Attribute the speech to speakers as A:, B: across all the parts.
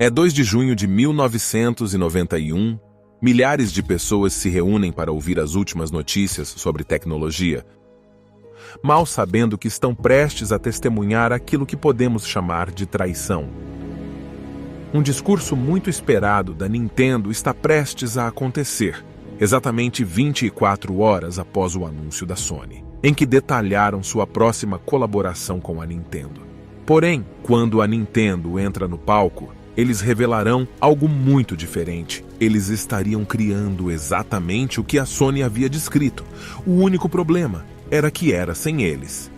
A: É 2 de junho de 1991. Milhares de pessoas se reúnem para ouvir as últimas notícias sobre tecnologia, mal sabendo que estão prestes a testemunhar aquilo que podemos chamar de traição. Um discurso muito esperado da Nintendo está prestes a acontecer, exatamente 24 horas após o anúncio da Sony, em que detalharam sua próxima colaboração com a Nintendo. Porém, quando a Nintendo entra no palco, eles revelarão algo muito diferente. Eles estariam criando exatamente o que a Sony havia descrito. O único problema era que era sem eles.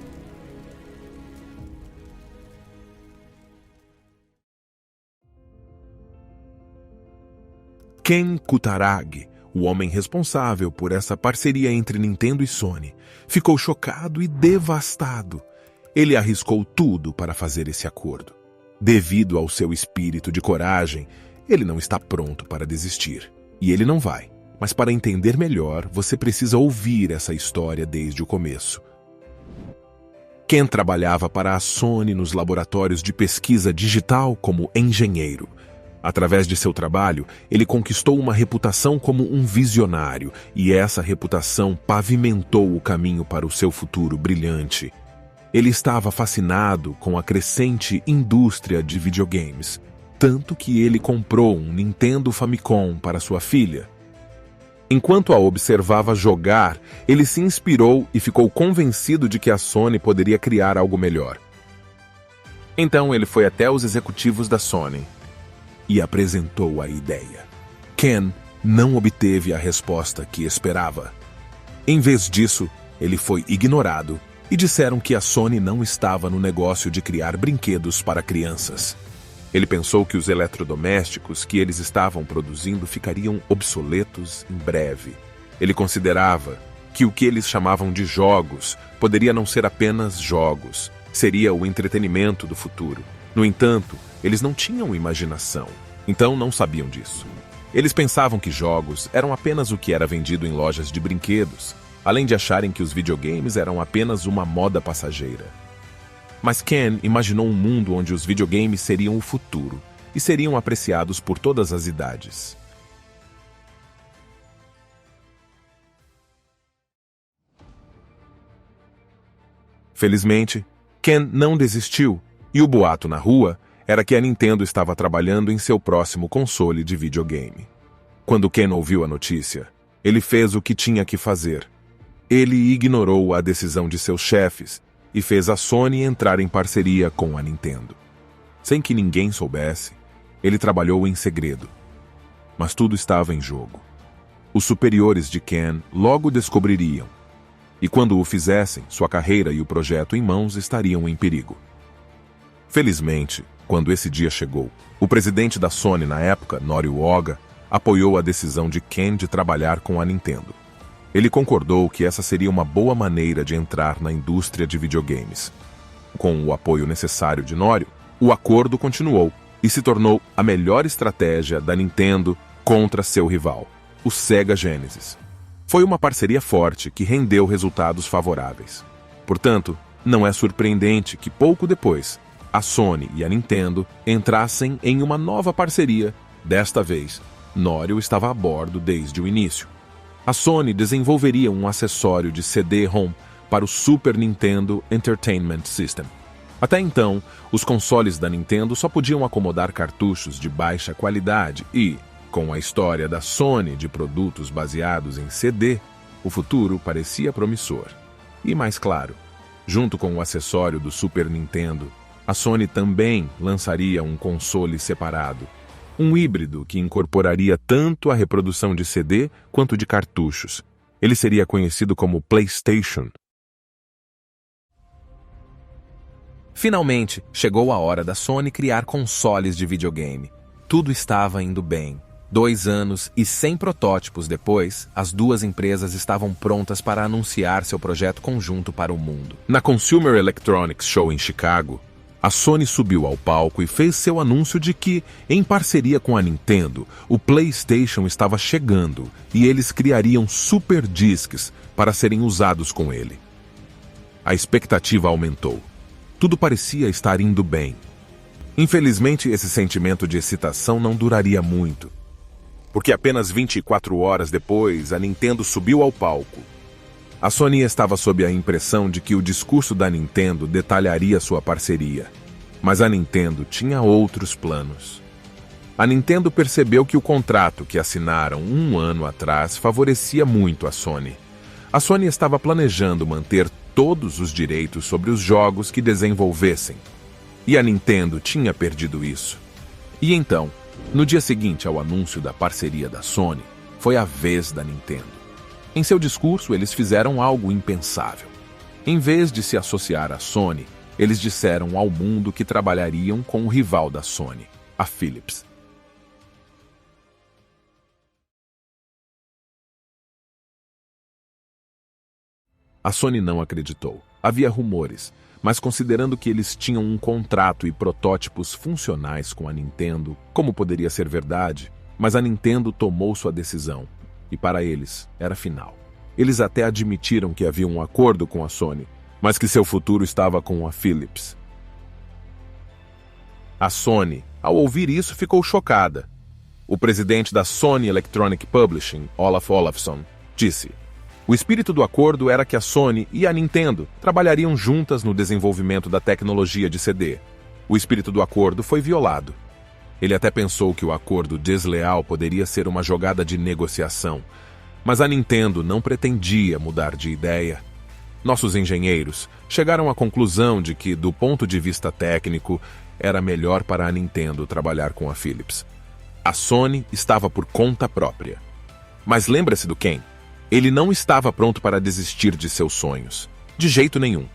A: Ken Kutaragi, o homem responsável por essa parceria entre Nintendo e Sony, ficou chocado e devastado. Ele arriscou tudo para fazer esse acordo. Devido ao seu espírito de coragem, ele não está pronto para desistir. E ele não vai. Mas para entender melhor, você precisa ouvir essa história desde o começo. Ken trabalhava para a Sony nos laboratórios de pesquisa digital como engenheiro. Através de seu trabalho, ele conquistou uma reputação como um visionário, e essa reputação pavimentou o caminho para o seu futuro brilhante. Ele estava fascinado com a crescente indústria de videogames, tanto que ele comprou um Nintendo Famicom para sua filha. Enquanto a observava jogar, ele se inspirou e ficou convencido de que a Sony poderia criar algo melhor. Então ele foi até os executivos da Sony e apresentou a ideia. Ken não obteve a resposta que esperava. Em vez disso, ele foi ignorado e disseram que a Sony não estava no negócio de criar brinquedos para crianças. Ele pensou que os eletrodomésticos que eles estavam produzindo ficariam obsoletos em breve. Ele considerava que o que eles chamavam de jogos poderia não ser apenas jogos, seria o entretenimento do futuro. No entanto, eles não tinham imaginação, então não sabiam disso. Eles pensavam que jogos eram apenas o que era vendido em lojas de brinquedos, além de acharem que os videogames eram apenas uma moda passageira. Mas Ken imaginou um mundo onde os videogames seriam o futuro e seriam apreciados por todas as idades. Felizmente, Ken não desistiu, e o boato na rua era que a Nintendo estava trabalhando em seu próximo console de videogame. Quando Ken ouviu a notícia, ele fez o que tinha que fazer. Ele ignorou a decisão de seus chefes e fez a Sony entrar em parceria com a Nintendo. Sem que ninguém soubesse, ele trabalhou em segredo. Mas tudo estava em jogo. Os superiores de Ken logo descobririam. E quando o fizessem, sua carreira e o projeto em mãos estariam em perigo. Felizmente, quando esse dia chegou, o presidente da Sony na época, Norio Oga, apoiou a decisão de Ken de trabalhar com a Nintendo. Ele concordou que essa seria uma boa maneira de entrar na indústria de videogames. Com o apoio necessário de Norio, o acordo continuou e se tornou a melhor estratégia da Nintendo contra seu rival, o Sega Genesis. Foi uma parceria forte que rendeu resultados favoráveis. Portanto, não é surpreendente que pouco depois, a Sony e a Nintendo entrassem em uma nova parceria. Desta vez, Norio estava a bordo desde o início. A Sony desenvolveria um acessório de CD-ROM para o Super Nintendo Entertainment System. Até então, os consoles da Nintendo só podiam acomodar cartuchos de baixa qualidade e, com a história da Sony de produtos baseados em CD, o futuro parecia promissor. E mais claro, junto com o acessório do Super Nintendo, a Sony também lançaria um console separado, um híbrido que incorporaria tanto a reprodução de CD quanto de cartuchos. Ele seria conhecido como PlayStation. Finalmente, chegou a hora da Sony criar consoles de videogame. Tudo estava indo bem. 2 anos e 100 protótipos depois, as duas empresas estavam prontas para anunciar seu projeto conjunto para o mundo. Na Consumer Electronics Show em Chicago, a Sony subiu ao palco e fez seu anúncio de que, em parceria com a Nintendo, o PlayStation estava chegando e eles criariam super discs para serem usados com ele. A expectativa aumentou. Tudo parecia estar indo bem. Infelizmente, esse sentimento de excitação não duraria muito, porque apenas 24 horas depois, a Nintendo subiu ao palco. A Sony estava sob a impressão de que o discurso da Nintendo detalharia sua parceria, mas a Nintendo tinha outros planos. A Nintendo percebeu que o contrato que assinaram um ano atrás favorecia muito a Sony. A Sony estava planejando manter todos os direitos sobre os jogos que desenvolvessem, e a Nintendo tinha perdido isso. E então, no dia seguinte ao anúncio da parceria da Sony, foi a vez da Nintendo. Em seu discurso, eles fizeram algo impensável. Em vez de se associar à Sony, eles disseram ao mundo que trabalhariam com o rival da Sony, a Philips. A Sony não acreditou. Havia rumores, mas considerando que eles tinham um contrato e protótipos funcionais com a Nintendo, como poderia ser verdade? Mas a Nintendo tomou sua decisão, e para eles era final. Eles até admitiram que havia um acordo com a Sony, mas que seu futuro estava com a Philips. A Sony, ao ouvir isso, ficou chocada. O presidente da Sony Electronic Publishing, Olaf Olafsson, disse: o espírito do acordo era que a Sony e a Nintendo trabalhariam juntas no desenvolvimento da tecnologia de CD. O espírito do acordo foi violado. Ele até pensou que o acordo desleal poderia ser uma jogada de negociação, mas a Nintendo não pretendia mudar de ideia. Nossos engenheiros chegaram à conclusão de que, do ponto de vista técnico, era melhor para a Nintendo trabalhar com a Philips. A Sony estava por conta própria. Mas lembra-se do Ken? Ele não estava pronto para desistir de seus sonhos. De jeito nenhum.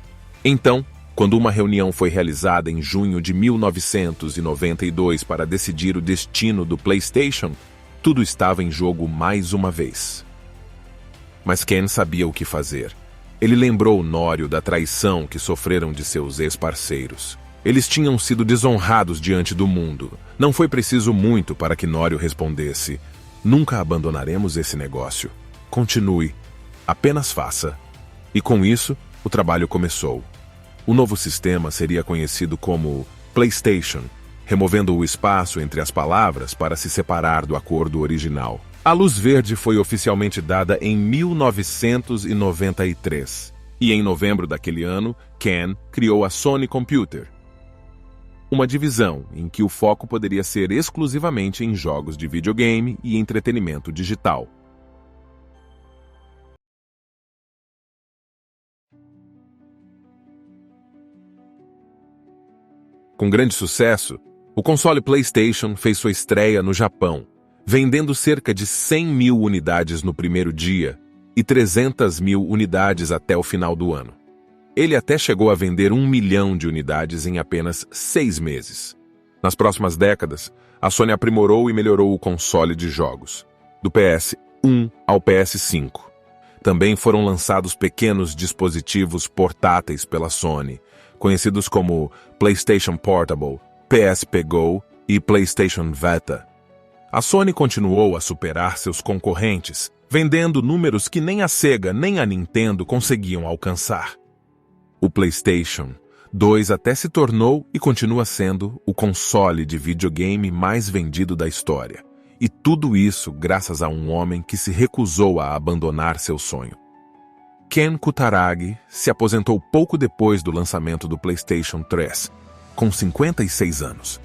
A: Então, quando uma reunião foi realizada em junho de 1992 para decidir o destino do PlayStation, tudo estava em jogo mais uma vez. Mas Ken sabia o que fazer. Ele lembrou Nório da traição que sofreram de seus ex-parceiros. Eles tinham sido desonrados diante do mundo. Não foi preciso muito para que Nório respondesse: nunca abandonaremos esse negócio. Continue, apenas faça. E com isso, o trabalho começou. O novo sistema seria conhecido como PlayStation, removendo o espaço entre as palavras para se separar do acordo original. A luz verde foi oficialmente dada em 1993, e em novembro daquele ano, Ken criou a Sony Computer, uma divisão em que o foco poderia ser exclusivamente em jogos de videogame e entretenimento digital. Com grande sucesso, o console PlayStation fez sua estreia no Japão, vendendo cerca de 100 mil unidades no primeiro dia e 300 mil unidades até o final do ano. Ele até chegou a vender 1 milhão de unidades em apenas 6 meses. Nas próximas décadas, a Sony aprimorou e melhorou o console de jogos, do PS1 ao PS5. Também foram lançados pequenos dispositivos portáteis pela Sony, conhecidos como PlayStation Portable, PSP Go e PlayStation Vita. A Sony continuou a superar seus concorrentes, vendendo números que nem a Sega nem a Nintendo conseguiam alcançar. O PlayStation 2 até se tornou e continua sendo o console de videogame mais vendido da história. E tudo isso graças a um homem que se recusou a abandonar seu sonho. Ken Kutaragi se aposentou pouco depois do lançamento do PlayStation 3, com 56 anos.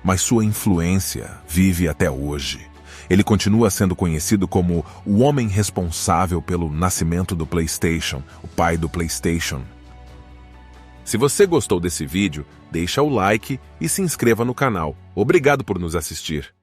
A: Mas sua influência vive até hoje. Ele continua sendo conhecido como o homem responsável pelo nascimento do PlayStation, o pai do PlayStation. Se você gostou desse vídeo, deixa o like e se inscreva no canal. Obrigado por nos assistir.